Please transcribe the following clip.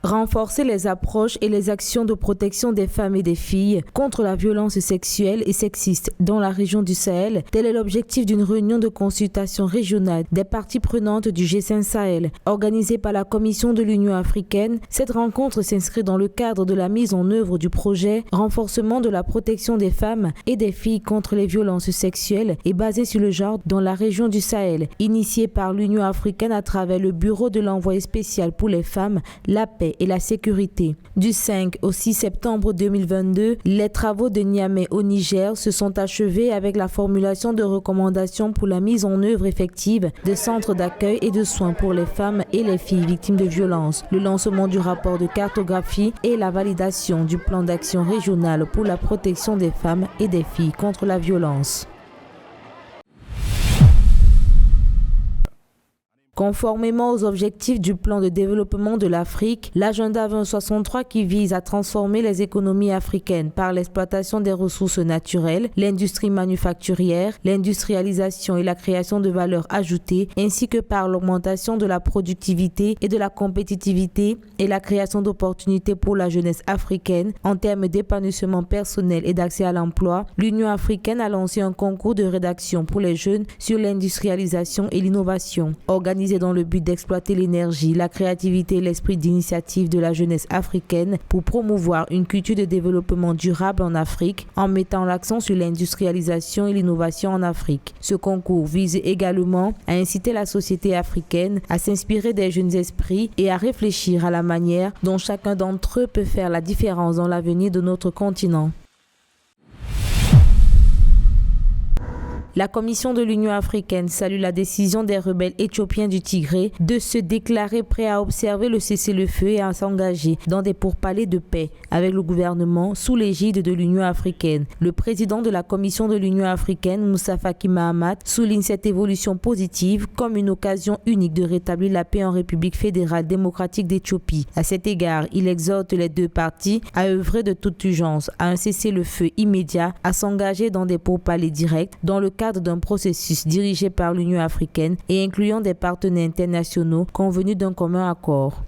Renforcer les approches et les actions de protection des femmes et des filles contre la violence sexuelle et sexiste dans la région du Sahel, tel est l'objectif d'une réunion de consultation régionale des parties prenantes du G5 Sahel. Organisée par la Commission de l'Union africaine, cette rencontre s'inscrit dans le cadre de la mise en œuvre du projet Renforcement de la protection des femmes et des filles contre les violences sexuelles et basée sur le genre dans la région du Sahel, initié par l'Union africaine à travers le Bureau de l'envoyé spécial pour les femmes, la paix et la sécurité. Du 5 au 6 septembre 2022, les travaux de Niamey au Niger se sont achevés avec la formulation de recommandations pour la mise en œuvre effective de centres d'accueil et de soins pour les femmes et les filles victimes de violences, le lancement du rapport de cartographie et la validation du plan d'action régional pour la protection des femmes et des filles contre la violence. Conformément aux objectifs du plan de développement de l'Afrique, l'agenda 2063 qui vise à transformer les économies africaines par l'exploitation des ressources naturelles, l'industrie manufacturière, l'industrialisation et la création de valeur ajoutée, ainsi que par l'augmentation de la productivité et de la compétitivité et la création d'opportunités pour la jeunesse africaine en termes d'épanouissement personnel et d'accès à l'emploi, l'Union africaine a lancé un concours de rédaction pour les jeunes sur l'industrialisation et l'innovation. Organisé dans le but d'exploiter l'énergie, la créativité et l'esprit d'initiative de la jeunesse africaine pour promouvoir une culture de développement durable en Afrique en mettant l'accent sur l'industrialisation et l'innovation en Afrique. Ce concours vise également à inciter la société africaine à s'inspirer des jeunes esprits et à réfléchir à la manière dont chacun d'entre eux peut faire la différence dans l'avenir de notre continent. La Commission de l'Union africaine salue la décision des rebelles éthiopiens du Tigré de se déclarer prêts à observer le cessez-le-feu et à s'engager dans des pourparlers de paix avec le gouvernement sous l'égide de l'Union africaine. Le président de la Commission de l'Union africaine, Moussa Faki Mahamat, souligne cette évolution positive comme une occasion unique de rétablir la paix en République fédérale démocratique d'Éthiopie. À cet égard, il exhorte les deux parties à œuvrer de toute urgence à un cessez-le-feu immédiat, à s'engager dans des pourparlers directs dans le cadre d'un processus dirigé par l'Union africaine et incluant des partenaires internationaux convenus d'un commun accord.